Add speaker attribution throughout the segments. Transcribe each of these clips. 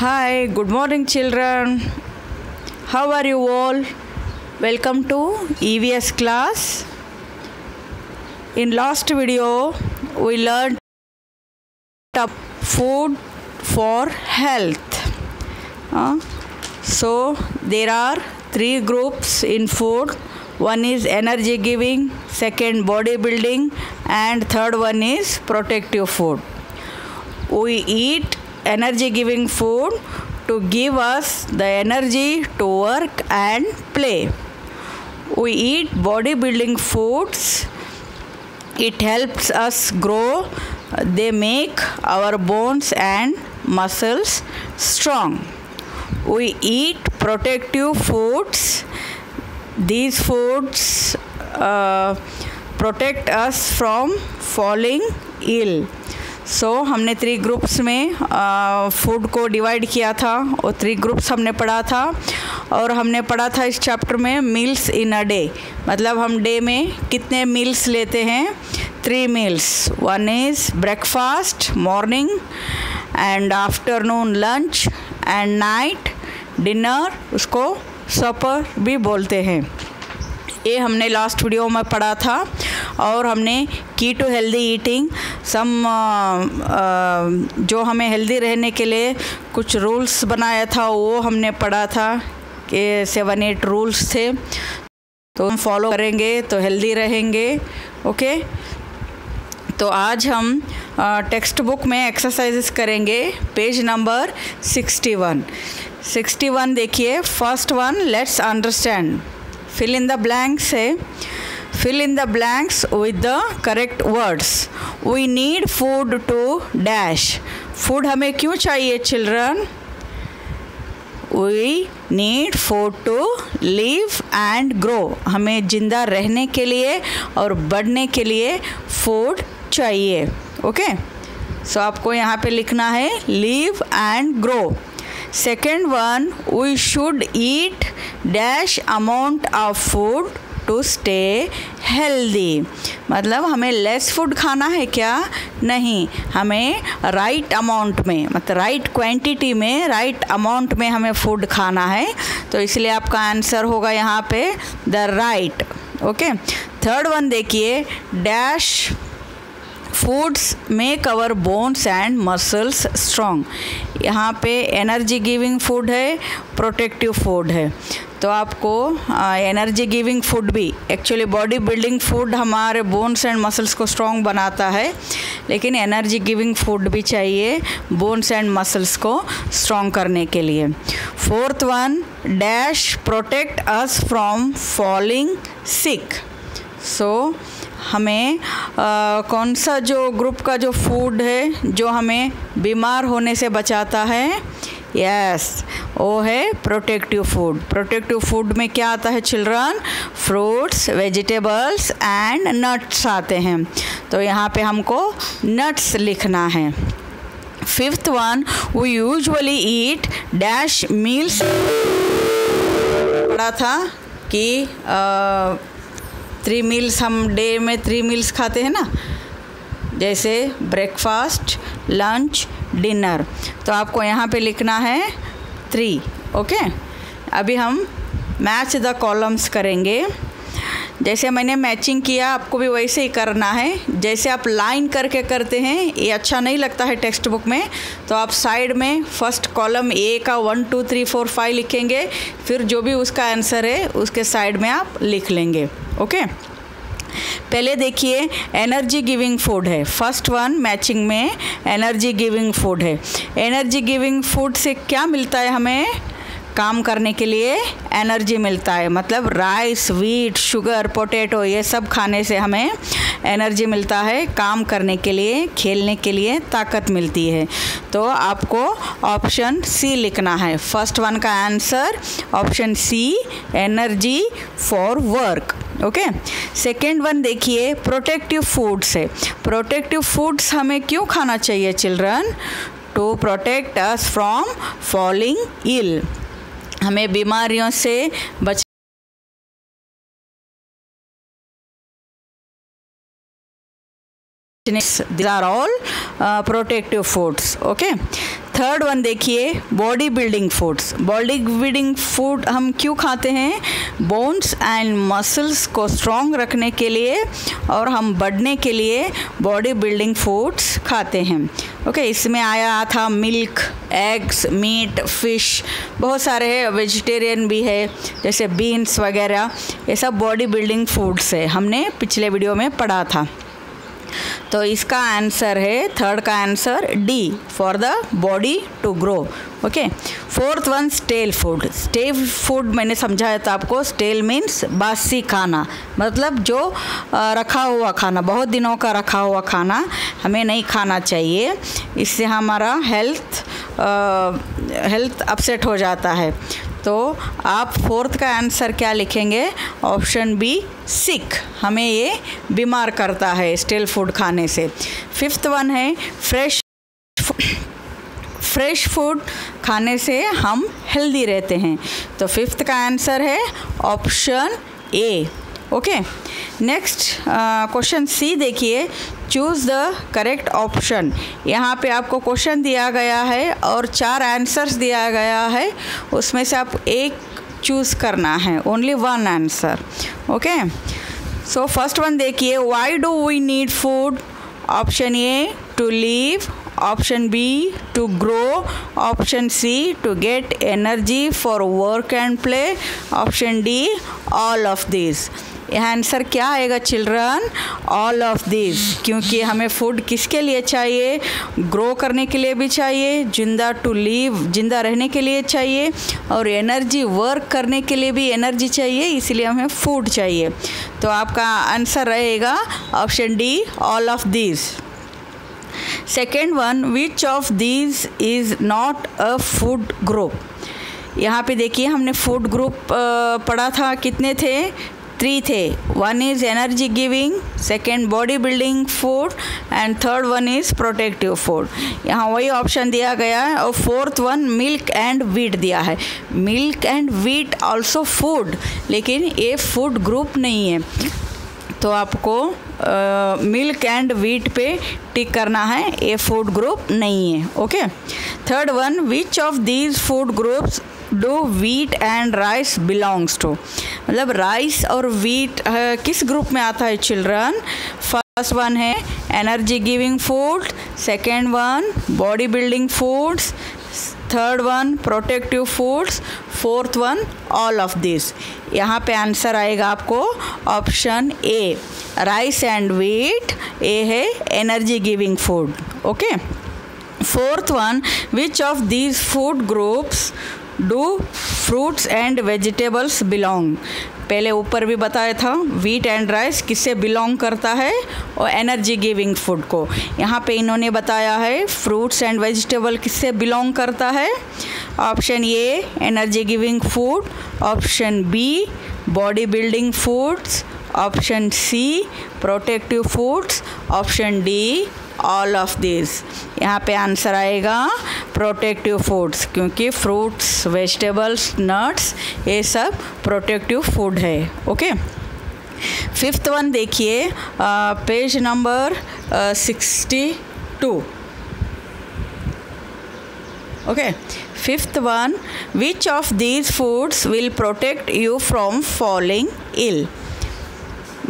Speaker 1: Hi, good morning, children. How are you all? Welcome to EVS class. In last video, we learned food for health. So there are three groups in food. One is energy giving, second body building, and third one is protective food. We eat energy giving food to give us the energy to work and play. We eat body building foods. It helps us grow. They make our bones and muscles strong. We eat protective foods. These foods protect us from falling ill. हमने 3 groups में food को divide किया था और 3 groups हमने पढ़ा था और हमने पढ़ा था इस चैप्टर में मील्स इन अ डे, मतलब हम डे में कितने मील्स लेते हैं। 3 meals, one is breakfast morning and afternoon lunch and night dinner, उसको सपर भी बोलते हैं। ये हमने लास्ट वीडियो में पढ़ा था और हमने की टू हेल्दी ईटिंग जो हमें हेल्दी रहने के लिए कुछ रूल्स बनाया था वो हमने पढ़ा था कि 7-8 रूल्स थे, तो हम फॉलो करेंगे तो हेल्दी रहेंगे। ओके, तो आज हम टेक्स्ट बुक में एक्सरसाइजेस करेंगे। पेज नंबर 61 देखिए। First one, let's understand. Fill in the blanks है, fill in the blanks with the correct words. We need food to dash. Food हमें क्यों चाहिए children? We need food to live and grow. हमें जिंदा रहने के लिए और बढ़ने के लिए food चाहिए। ओके, सो आपको यहाँ पे लिखना है live and grow. Second one, we should eat dash amount of food to stay healthy, मतलब हमें लेस फूड खाना है क्या? नहीं, हमें राइट अमाउंट में, मतलब राइट क्वांटिटी में, राइट अमाउंट में हमें फूड खाना है। तो इसलिए आपका आंसर होगा यहाँ पे the right. Okay, third one देखिए, dash foods make our bones and muscles strong. यहाँ पे एनर्जी गिविंग फूड है, प्रोटेक्टिव फूड है। तो आपको एनर्जी गिविंग फूड भी, एक्चुअली बॉडी बिल्डिंग फूड हमारे बोन्स एंड मसल्स को स्ट्रॉन्ग बनाता है, लेकिन एनर्जी गिविंग फूड भी चाहिए बोन्स एंड मसल्स को स्ट्रॉन्ग करने के लिए। Fourth one, dash protect us from falling sick. So हमें कौन सा जो ग्रुप का जो फूड है जो हमें बीमार होने से बचाता है? यस, वो है प्रोटेक्टिव फूड। प्रोटेक्टिव फूड में क्या आता है children? Fruits, vegetables and nuts आते हैं। तो यहाँ पे हमको नट्स लिखना है। Fifth one, we usually eat dash meals. पढ़ा था कि 3 मील्स, हम डे में 3 मील्स खाते हैं ना, जैसे ब्रेकफास्ट, लंच, डिनर। तो आपको यहाँ पे लिखना है 3। ओके, अभी हम मैच द कॉलम्स करेंगे। जैसे मैंने मैचिंग किया, आपको भी वैसे ही करना है। जैसे आप लाइन करके करते हैं, ये अच्छा नहीं लगता है टेक्स्ट बुक में, तो आप साइड में फर्स्ट कॉलम ए का 1 2 3 4 5 लिखेंगे, फिर जो भी उसका आंसर है उसके साइड में आप लिख लेंगे। ओके, पहले देखिए एनर्जी गिविंग फूड है। फर्स्ट वन मैचिंग में एनर्जी गिविंग फूड है। एनर्जी गिविंग फूड से क्या मिलता है? हमें काम करने के लिए एनर्जी मिलता है, मतलब राइस, व्हीट, शुगर, पोटैटो, ये सब खाने से हमें एनर्जी मिलता है, काम करने के लिए, खेलने के लिए ताकत मिलती है। तो आपको ऑप्शन सी लिखना है। फर्स्ट वन का answer option C, energy for work. Okay, second one देखिए, प्रोटेक्टिव फूड्स है। प्रोटेक्टिव फूड्स हमें क्यों खाना चाहिए children? To protect us from falling ill, हमें बीमारियों से बच These are all protective foods. Okay, third one देखिए, body building foods. Body building food हम क्यों खाते हैं? बोन्स एंड मसल्स को स्ट्रॉन्ग रखने के लिए और हम बढ़ने के लिए बॉडी बिल्डिंग फूड्स खाते हैं। ओके, इसमें आया था मिल्क, एग्स, मीट, फिश, बहुत सारे है, वेजिटेरियन भी है जैसे बीन्स वगैरह, ये सब बॉडी बिल्डिंग फूड्स है, हमने पिछले वीडियो में पढ़ा था। तो इसका आंसर है, थर्ड का answer D, for the body to grow. Okay, fourth one stale food. Stale food मैंने समझाया था आपको, स्टेल मीन्स बासी खाना, मतलब जो रखा हुआ खाना, बहुत दिनों का रखा हुआ खाना हमें नहीं खाना चाहिए, इससे हमारा हेल्थ अपसेट हो जाता है। तो आप फोर्थ का आंसर क्या लिखेंगे? ऑप्शन बी, सिक, हमें ये बीमार करता है स्टेल फूड खाने से। फिफ्थ वन है फ्रेश फूड खाने से हम हेल्दी रहते हैं। तो फिफ्थ का आंसर है option A. Okay, next question C देखिए, चूज़ द करेक्ट ऑप्शन। यहाँ पे आपको क्वेश्चन दिया गया है और 4 आंसर्स दिया गया है, उसमें से आप एक चूज़ करना है, only one answer. Okay, so first one देखिए, why do we need food? Option A, to live, option B, to grow, option C, to get energy for work and play, option D, all of this. यह answer क्या आएगा children? All of this, क्योंकि हमें food किसके लिए चाहिए? Grow करने के लिए भी चाहिए, टू लिव, जिंदा रहने के लिए चाहिए, और एनर्जी, वर्क करने के लिए भी एनर्जी चाहिए, इसलिए हमें फूड चाहिए। तो आपका आंसर रहेगा option D, all of this. Second one, which of this is not a food group? यहाँ पे देखिए, हमने फूड ग्रुप पढ़ा था, कितने थे? 3 थे। One is energy giving, second body building food, and third one is protective food. यहाँ वही ऑप्शन दिया गया है, और fourth one milk and wheat दिया है। Milk and wheat also food, लेकिन ये फूड ग्रुप नहीं है, तो आपको मिल्क एंड वीट पे टिक करना है, ये फूड ग्रुप नहीं है। Okay, third one, which of these food groups do wheat and rice belongs to? मतलब राइस और वीट किस ग्रुप में आता है चिल्ड्रन? फर्स्ट वन है energy giving food, second one body building foods, third one protective foods, fourth one all of this. यहाँ पे answer आएगा आपको option A, rice and wheat, A है energy giving food. Okay, fourth one, which of these food groups do fruits and vegetables belong? पहले ऊपर भी बताया था, वीट एंड राइस किससे बिलोंग करता है? और एनर्जी गिविंग फूड को। यहाँ पे इन्होंने बताया है फ्रूट्स एंड वेजिटेबल किससे बिलोंग करता है? Option A energy giving food, option B body building foods, option C protective foods, option D all of this. यहाँ पे आंसर आएगा प्रोटेक्टिव फूड्स, क्योंकि फ्रूट्स, वेजिटेबल्स, नट्स, ये सब प्रोटेक्टिव फूड है। ओके, फिफ्थ वन देखिए, page number 62। Okay, fifth one, which of these foods will protect you from falling ill?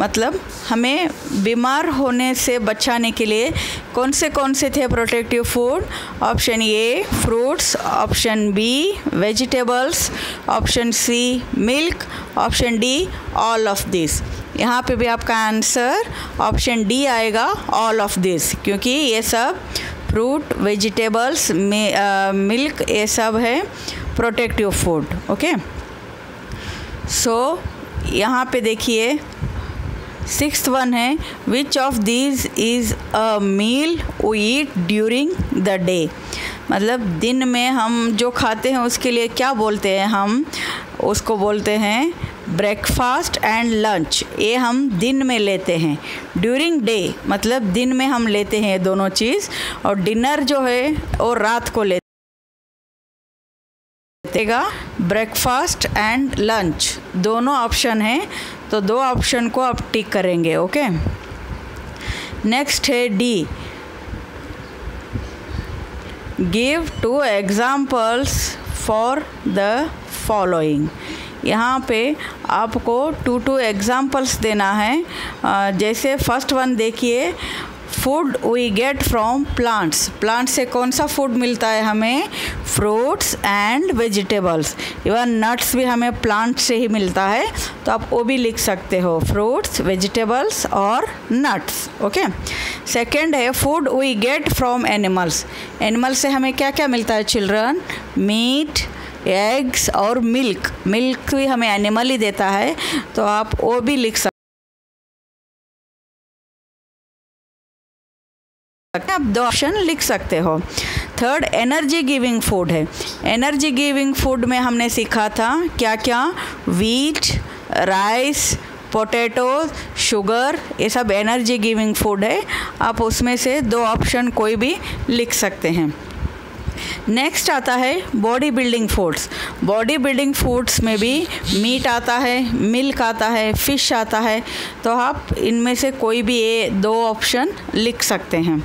Speaker 1: मतलब हमें बीमार होने से बचाने के लिए कौन से थे protective food? Option A fruits, option B vegetables, option C milk, option D all of this. यहाँ पे भी आपका आंसर ऑप्शन डी आएगा, ऑल ऑफ दिस, क्योंकि ये सब फ्रूट, वेजिटेबल्स, मिल्क, ये सब है प्रोटेक्टिव फूड। ओके, सो यहाँ पे देखिए सिक्स्थ वन है, which of these is a meal we eat during the day? मतलब दिन में हम जो खाते हैं उसके लिए क्या बोलते हैं? हम उसको बोलते हैं ब्रेकफास्ट एंड लंच। ये हम दिन में लेते हैं। ड्यूरिंग डे मतलब दिन में हम लेते हैं दोनों चीज़, और डिनर जो है वो रात को लेते ब्रेकफास्ट एंड लंच दोनों ऑप्शन हैं, तो 2 ऑप्शन को आप टिक करेंगे। ओके, नेक्स्ट है D, give 2 examples for the following. यहाँ पे आपको 2 एग्जाम्पल्स देना है। जैसे फर्स्ट वन देखिए, food we get from plants. Plant से कौन सा फूड मिलता है हमें? Fruits and vegetables. Even nuts भी हमें प्लांट से ही मिलता है, तो आप वो भी लिख सकते हो, फ्रूट्स, वेजिटेबल्स और नट्स। ओके। सेकेंड है food we get from animals. Animal से हमें क्या क्या मिलता है चिल्ड्रन? मीट, एग्स और मिल्क। मिल्क भी हमें एनिमल ही देता है, तो आप वो भी लिख सकते, आप 2 ऑप्शन लिख सकते हो। थर्ड एनर्जी गिविंग फूड है। एनर्जी गिविंग फूड में हमने सीखा था क्या क्या? वीट, राइस, पोटैटो, शुगर, ये सब एनर्जी गिविंग फूड है। आप उसमें से 2 ऑप्शन कोई भी लिख सकते हैं। नेक्स्ट आता है body building foods. Body building foods में भी मीट आता है, मिल्क आता है, फिश आता है, तो आप इनमें से कोई भी ये 2 ऑप्शन लिख सकते हैं।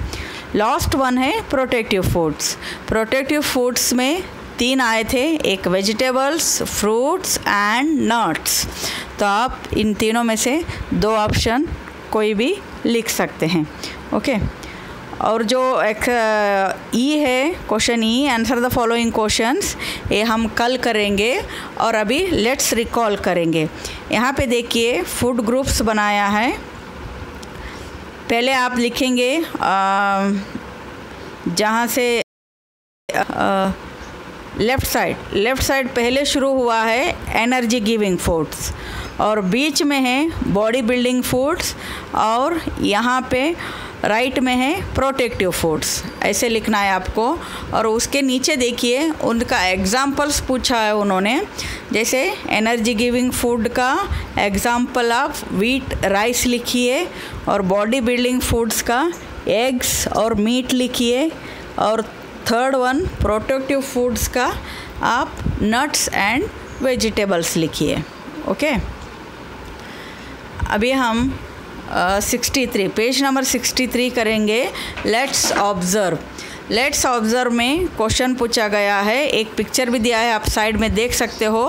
Speaker 1: लास्ट वन है प्रोटेक्टिव फूड्स। प्रोटेक्टिव फूड्स में 3 आए थे, एक वेजिटेबल्स, फ्रूट्स एंड नट्स, तो आप इन तीनों में से 2 ऑप्शन कोई भी लिख सकते हैं। ओके। और जो एक ई है, question E, answer the following questions, ये हम कल करेंगे और अभी लेट्स रिकॉल करेंगे। यहाँ पे देखिए फूड ग्रुप्स बनाया है। पहले आप लिखेंगे जहाँ से लेफ़्ट साइड पहले शुरू हुआ है एनर्जी गिविंग फूड्स, और बीच में है बॉडी बिल्डिंग फूड्स, और यहाँ पे राइट में है प्रोटेक्टिव फूड्स। ऐसे लिखना है आपको। और उसके नीचे देखिए उनका एग्जाम्पल्स पूछा है उन्होंने। जैसे एनर्जी गिविंग फूड का एग्जाम्पल आप वीट, राइस लिखिए, और बॉडी बिल्डिंग फूड्स का एग्स और मीट लिखिए, और थर्ड वन प्रोटेक्टिव फूड्स का आप नट्स एंड वेजिटेबल्स लिखिए। ओके। अभी हम 63 पेज नंबर 63 करेंगे। लेट्स ऑब्ज़र्व में क्वेश्चन पूछा गया है। एक पिक्चर भी दिया है, आप साइड में देख सकते हो।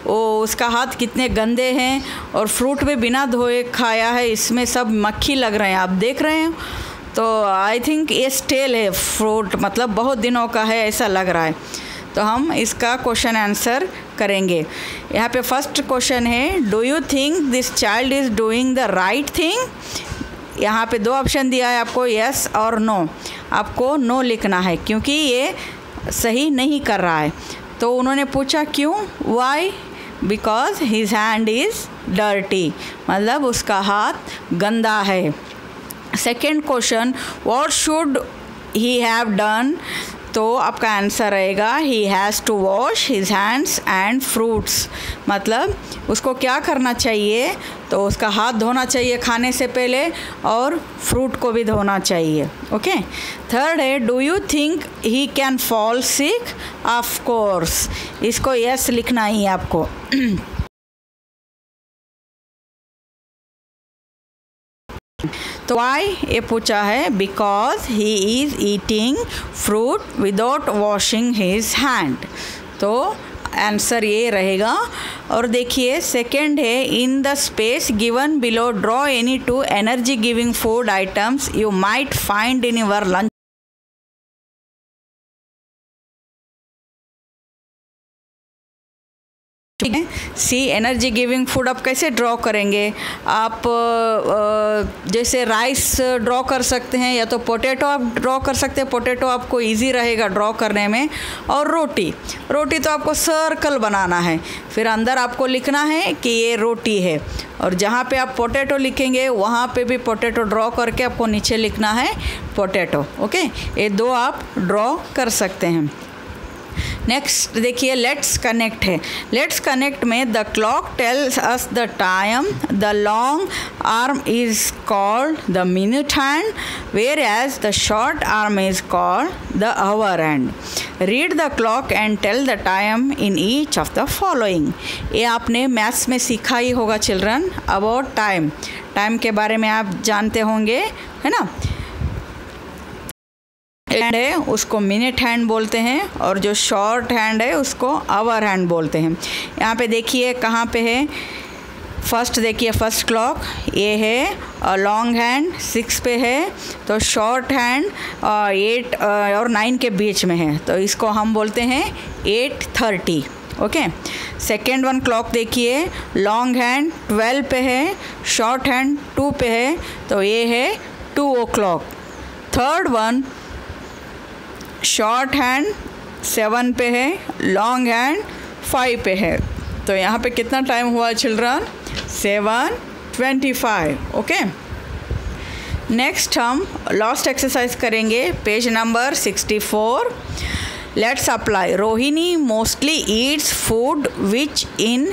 Speaker 1: वो उसका हाथ कितने गंदे हैं, और फ्रूट भी बिना धोए खाया है, इसमें सब मक्खी लग रहे हैं, आप देख रहे हैं। तो आई थिंक ये स्टेल है फ्रूट, मतलब बहुत दिनों का है ऐसा लग रहा है। तो हम इसका क्वेश्चन आंसर करेंगे। यहाँ पे फर्स्ट क्वेश्चन है, do you think this child is doing the right thing? यहाँ पे 2 ऑप्शन दिया है आपको, यस और नो। आपको नो लिखना है क्योंकि ये सही नहीं कर रहा है। तो उन्होंने पूछा क्यों? Why? Because his hand is dirty, मतलब उसका हाथ गंदा है। Second question, what should he have done? तो आपका आंसर रहेगा he has to wash his hands and fruits, मतलब उसको क्या करना चाहिए? तो उसका हाथ धोना चाहिए खाने से पहले, और फ्रूट को भी धोना चाहिए। ओके। थर्ड है, do you think he can fall sick? Of course, इसको यस लिखना ही है आपको। तो वाई ये पूछा है, because he is eating fruit without washing his hand, तो आंसर ये रहेगा। और देखिए सेकंड है, in the space given below draw any 2 energy giving food items you might find in your lunch. ठीक है। सी एनर्जी गिविंग फूड आप कैसे ड्रॉ करेंगे? आप जैसे राइस ड्रॉ कर सकते हैं, या तो पोटैटो आप ड्रॉ कर सकते हैं, पोटैटो आपको इजी रहेगा ड्रॉ करने में। और रोटी तो आपको सर्कल बनाना है, फिर अंदर आपको लिखना है कि ये रोटी है, और जहाँ पे आप पोटैटो लिखेंगे वहाँ पे भी पोटैटो ड्रॉ करके आपको नीचे लिखना है पोटैटो। ओके, ये 2 आप ड्रॉ कर सकते हैं। नेक्स्ट देखिए लेट्स कनेक्ट है। लेट्स कनेक्ट में the clock tells us the time, the long arm is called the minute hand, whereas the short arm is called the hour hand. Read the clock and tell the time in each of the following. ये आपने maths में सीखा ही होगा children, about time के बारे में आप जानते होंगे, है ना। हैंड है उसको मिनट हैंड बोलते हैं और जो शॉर्ट हैंड है उसको आवर हैंड बोलते हैं। यहाँ पे देखिए कहाँ पे है, फर्स्ट देखिए फर्स्ट क्लॉक ये है, लॉन्ग हैंड 6 पे है, तो शॉर्ट हैंड 8 और 9 के बीच में है, तो इसको हम बोलते हैं 8:30। ओके, सेकेंड वन क्लॉक देखिए, लॉन्ग हैंड 12 पे है, शॉर्ट हैंड 2 पे है, तो ये है 2 o'clock। Third one short hand 7 पे है, लॉन्ग हैंड 5 पे है, तो यहाँ पे कितना टाइम हुआ चिल्ड्रन? 7:25। ओके, नेक्स्ट हम लास्ट एक्सरसाइज करेंगे, page number 64। Let's apply. Rohini mostly eats food which in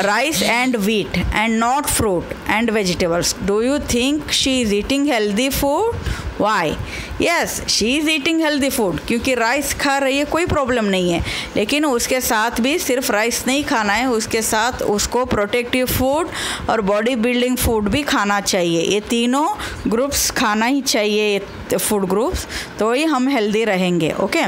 Speaker 1: rice and wheat and not fruit and vegetables. Do you think she is eating healthy food? Why? Yes, she is eating healthy food. क्योंकि rice खा रही है, कोई problem नहीं है, लेकिन उसके साथ भी सिर्फ राइस नहीं खाना है, उसके साथ उसको प्रोटेक्टिव फूड और बॉडी बिल्डिंग फूड भी खाना चाहिए। ये तीनों ग्रुप्स खाना ही चाहिए, ये फूड ग्रुप्स, तो ही हम हेल्दी रहेंगे। ओके,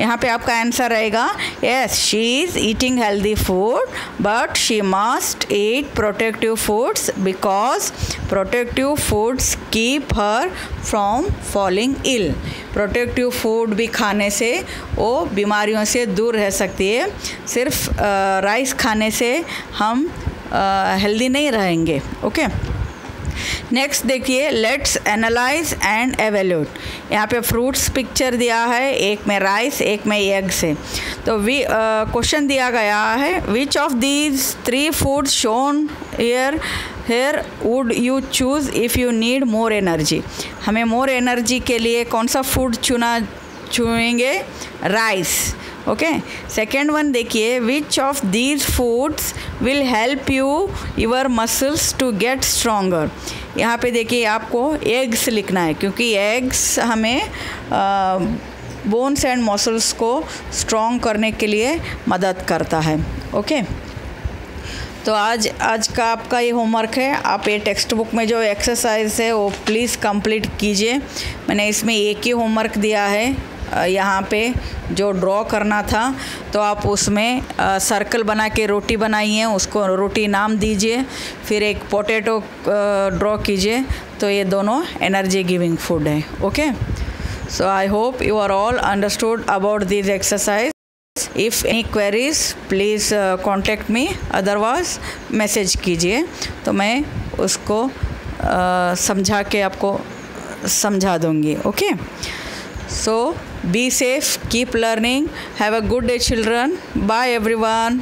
Speaker 1: यहाँ पे आपका आंसर रहेगा yes, she is eating healthy food but she must eat protective foods because protective foods keep her from falling ill. Protective food भी खाने से वो बीमारियों से दूर रह सकती है, सिर्फ राइस खाने से हम हेल्दी नहीं रहेंगे। ओके, नेक्स्ट देखिए, लेट्स एनालाइज एंड एवेल्यूट। यहाँ पे फ्रूट्स पिक्चर दिया है, एक में राइस एक में एग्स है, तो क्वेश्चन दिया गया है which of these 3 foods shown here would you choose if you need more energy. हमें मोर एनर्जी के लिए कौन सा फूड चुनेंगे? राइस। ओके, सेकेंड वन देखिए, which of these foods will help you your muscles to get stronger. यहाँ पे देखिए आपको एग्स लिखना है, क्योंकि एग्स हमें बोन्स एंड मसल्स को स्ट्रॉन्ग करने के लिए मदद करता है। ओके, तो आज का आपका ये होमवर्क है, आप ये टेक्स्ट बुक में जो एक्सरसाइज है वो प्लीज़ कंप्लीट कीजिए। मैंने इसमें एक ही होमवर्क दिया है, यहाँ पे जो ड्रॉ करना था, तो आप उसमें सर्कल बना के रोटी बनाइए, उसको रोटी नाम दीजिए, फिर एक पोटैटो ड्रॉ कीजिए, तो ये दोनों एनर्जी गिविंग फूड है। Okay, so I hope you are all understood about this exercise. If any queries please contact me, otherwise message कीजिए, तो मैं उसको समझा के आपको समझा दूँगी। Okay, so be safe, keep learning, have a good day children, bye everyone.